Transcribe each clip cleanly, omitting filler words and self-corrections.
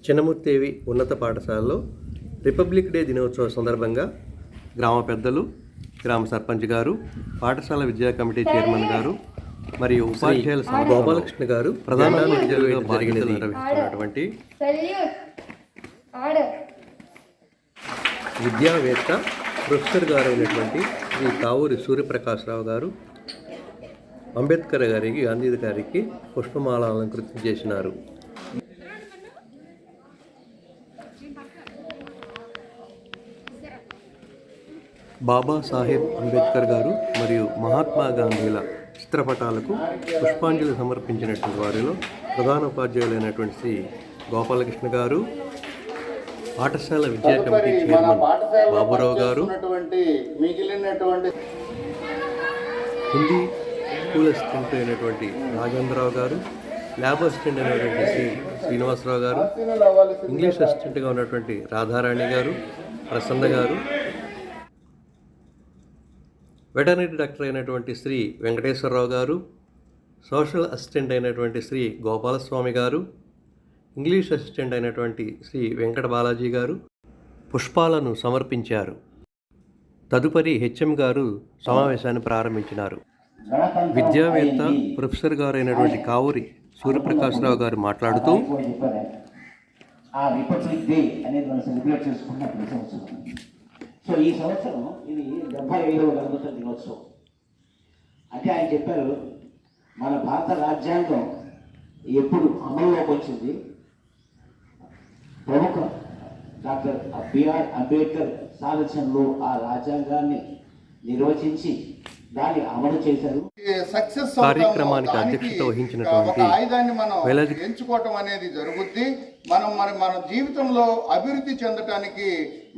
చిన్నముత్తేవి ఉన్నత పాఠశాలలో republic day దినోత్సవ సందర్భంగా గ్రామ పెద్దలు, గ్రామ సర్పంచ్ గారు, పాఠశాల విద్యా కమిటీ చైర్మన్ గారు మరియు ఉపాధ్యాయుల గోపాలకృష్ణ గారు ప్రధాన అతిథులుగా పాల్గొని నిర్వహిస్తున్నటువంటి విద్యావేత్త ప్రొఫెసర్ గారు అయినటువంటి శ్రీ కావూరి సూర్యప్రకాశ్రావు గారు అంబేద్కర్ గారికి, గాంధీ గారికి పుష్పమాల అలంకృతం చేసినారు. బాబాసాహెబ్ అంబేద్కర్ గారు మరియు మహాత్మా గాంధీల చిత్రపటాలకు పుష్పాంజలి సమర్పించినటువంటి వారిలో ప్రధాన ఉపాధ్యాయులైనటువంటి శ్రీ గోపాలకృష్ణ గారు, పాఠశాల విద్యా కమిటీ చైర్మన్ బాబురావు గారు, హిందీ స్కూల్ అసిస్టెంట్ అయినటువంటి రాజేంద్రరావు గారు, ల్యాబ్ అసిస్టెంట్ అయినటువంటి శ్రీ శ్రీనివాసరావు గారు, ఇంగ్లీష్ అసిస్టెంట్గా ఉన్నటువంటి రాధారాణి గారు, ప్రసన్న గారు, వెటర్నరీ డాక్టర్ అయినటువంటి శ్రీ వెంకటేశ్వరరావు గారు, సోషల్ అసిస్టెంట్ అయినటువంటి శ్రీ గోపాలస్వామి గారు, ఇంగ్లీష్ అసిస్టెంట్ అయినటువంటి శ్రీ వెంకట బాలాజీ గారు పుష్పాలను సమర్పించారు. తదుపరి హెచ్ఎం గారు సమావేశాన్ని ప్రారంభించినారు. విద్యావేత్త ప్రొఫెసర్ గారు అయినటువంటి కావూరి సూర్యప్రకాశ్రావు గారు మాట్లాడుతూ, సో ఈ సంవత్సరం ఇది 75వ గణతంత్ర దినోత్సవం. అంటే ఆయన చెప్పారు, మన భారత రాజ్యాంగం ఎప్పుడు అమల్లోకి వచ్చింది, ప్రముఖ డాక్టర్ బిఆర్ అంబేద్కర్ సారథ్యంలో ఆ రాజ్యాంగాన్ని నిర్వచించి దాన్ని అమలు చేశారు. కార్యక్రమానికి అధ్యక్షత వహించినటువంటి ఆయుధాన్ని మనం ఎంచుకోవటం అనేది జరుగుద్ది. మన జీవితంలో అభివృద్ధి చెందటానికి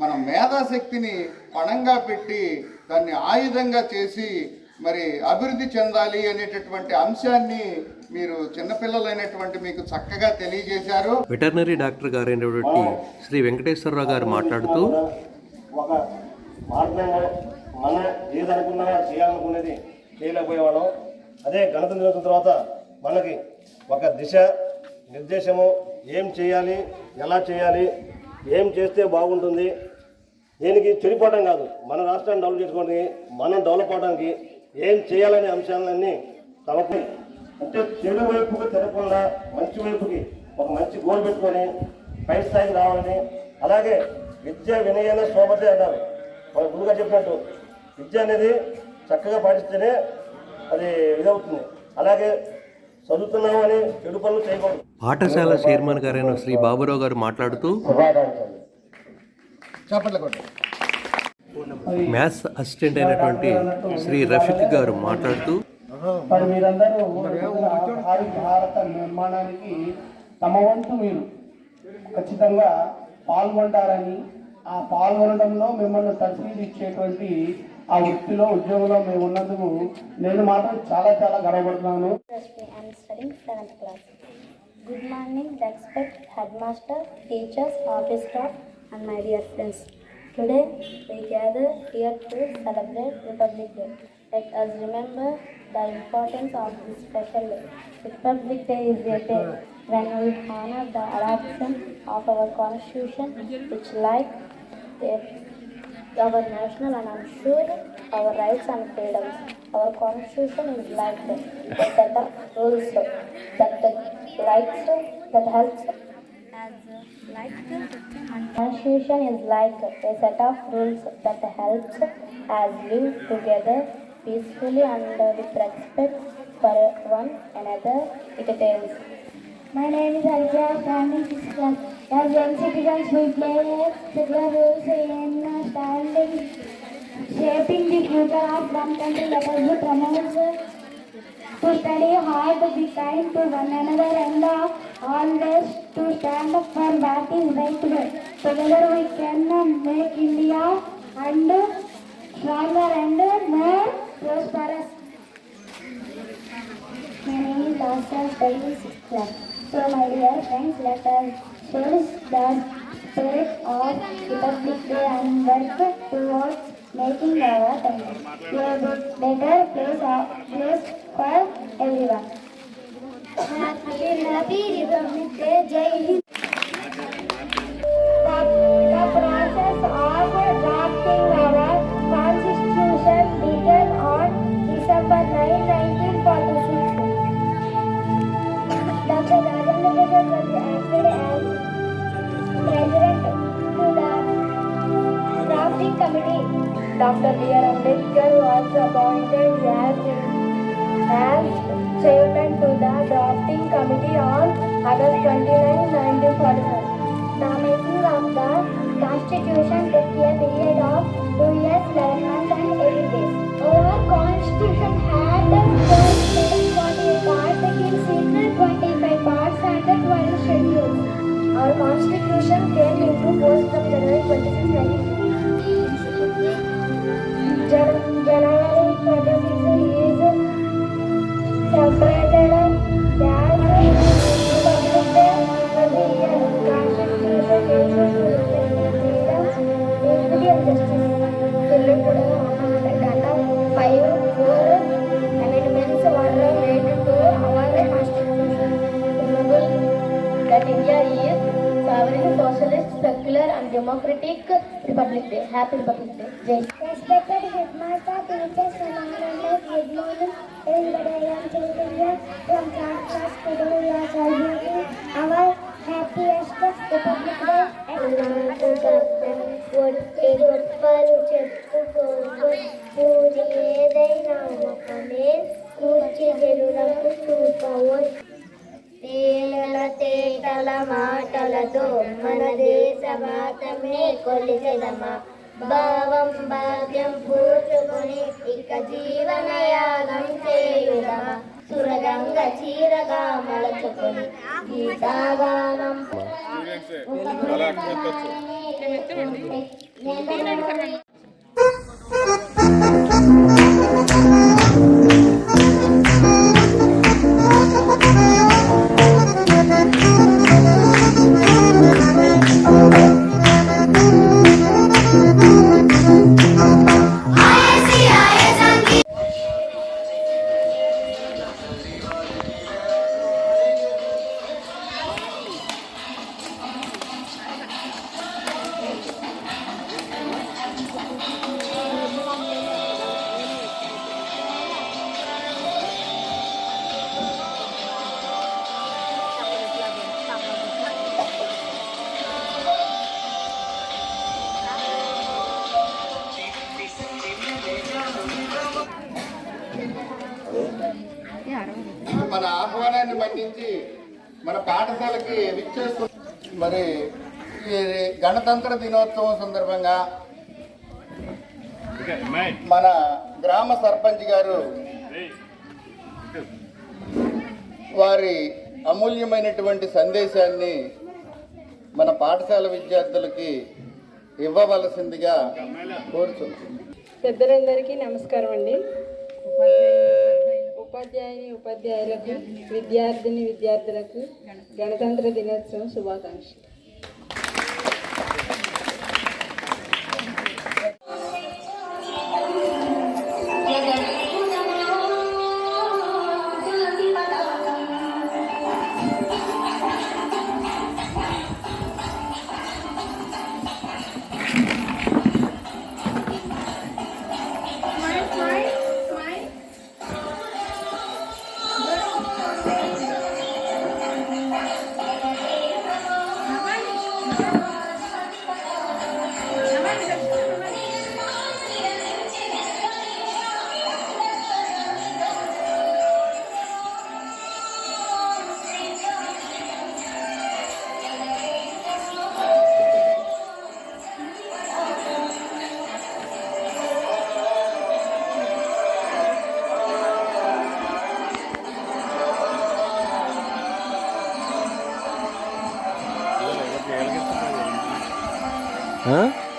మన మేధాశక్తిని పణంగా పెట్టి దాన్ని ఆయుధంగా చేసి మరి అభివృద్ధి చెందాలి అనేటటువంటి అంశాన్ని మీరు చిన్నపిల్లలైనటువంటి మీకు చక్కగా తెలియజేశారు. వెటర్నరీ డాక్టర్ గారు అయినటువంటి శ్రీ వెంకటేశ్వరరావు గారు మాట్లాడుతూ, ఒక మార్గంలో మనం ఏదనుకున్నామో చేయాలనుకునేది చేయలేకపోయేవాళ్ళం. అదే గణతంత్ర దినోత్సవం తర్వాత మనకి ఒక దిశ నిర్దేశము, ఏం చేయాలి, ఎలా చేయాలి, ఏం చేస్తే బాగుంటుంది, దేనికి చెడిపోవడం కాదు, మన రాష్ట్రాన్ని డెవలప్ చేసుకోవడానికి, మనం డెవలప్ అవడానికి ఏం చేయాలనే అంశాలన్నీ తమకు, అంటే చెడు వైపుకి తిరగకుండా మంచి వైపుకి ఒక మంచి గోల్ పెట్టుకొని పై స్థాయికి రావాలని. అలాగే విద్య వినయన శోభతే అన్నారు. మన గురుగా చెప్పినట్టు విద్య అనేది చక్కగా పాటిస్తేనే అది ఇదవుతుంది. అలాగే చదువుతున్నాము అని చెడు పనులు చేయకూడదు. పాఠశాల చైర్మన్ గారైన శ్రీ బాబురావు గారు మాట్లాడుతూ, మ్యాథ్స్ అసిస్టెంట్ అయినటువంటి శ్రీ రఫీక్ గారు మాట్లాడుతూ, మీరందరూ భారత నిర్మాణానికి తమ వంతు మీరు ఖచ్చితంగా పాల్గొంటారని, ఆ పాల్గొనడంలో మిమ్మల్ని తర్ఫీదు ఇచ్చేటువంటి ఆ వృత్తిలో, ఉద్యోగంలో మేము ఉన్నందుకు నేను మాత్రం చాలా చాలా గర్వపడుతున్నాను. Good morning, respect headmaster, teachers, office staff, and my dear friends. Today we gather here to celebrate Republic Day. Let us remember the importance of this special day. Republic Day is a day when we honor the adoption of our constitution, which like our national and ensure our rights and freedoms. Our constitution is like a set of rules that helps Constitution is like a set of rules that helps us live together peacefully and with respect for one another. It tells. My name is Arya, standing 6th class. As young citizens, we play secular roles in standing, shaping the future of one country. Let us be promoted to study hard, to be kind to one another, and always to stand up for what is right. Together we can make India and stronger and more prosperous. My name is Lasa, studying 6th class. So my dear friends, let us cherish the spirit of Republic Day and work towards making our country a better place for everyone. Happy Republic Day, Jai Hind. Ambedkar was acted as president to the drafting committee. Dr. B.R. Ambedkar was appointed as chairman to the drafting committee on August 29, 1947. The making of the Constitution took a period of 2 years, 11 months and 8 days. Our Constitution had 48 parts, the King's Secret 25 parts and 12 schedules. Our constitution came into force on January 26, 1960. January 26 is celebrated as Republic Day every year. Constitution is freedom, equity and justice. Selected Gata 5 amendments were made to our constitution. Remember that India is sovereign, socialist, secular and democratic Republic Day. Happy Republic Day. Jai. Respected headmaster, teachers, and honorable good morning. Everybody, I am Chaitanya from third class. Today we are celebrating our happiest Republic Day. ఒట్టి గొప్పలు చెప్పుకోకు పూరి ఏదైనా ఒకనే కూర్చి జనులకు చూపవు తేలల తేటల మాటలతో మన దేశ మాతమే కొలిచెదమా భావం భాగ్యం పూర్చుకొని ఇక జీవనయాగం చేయుదమా సురగంగ చీరగా మలచుకొని గీతాగానం మన ఆహ్వానాన్ని మన్నించి మన పాఠశాలకి విచ్చేస్తూ మరి ఈ గణతంత్ర దినోత్సవం సందర్భంగా మన గ్రామ సర్పంచ్ గారు వారి అమూల్యమైనటువంటి సందేశాన్ని మన పాఠశాల విద్యార్థులకి ఇవ్వవలసిందిగా కోరుతున్నాను. పెద్దలందరికీ నమస్కారం అండి. ఉపాధ్యాయులకు విద్యార్థులకు గణతంత్ర దినోత్సవం శుభాకాంక్షలు. Huh?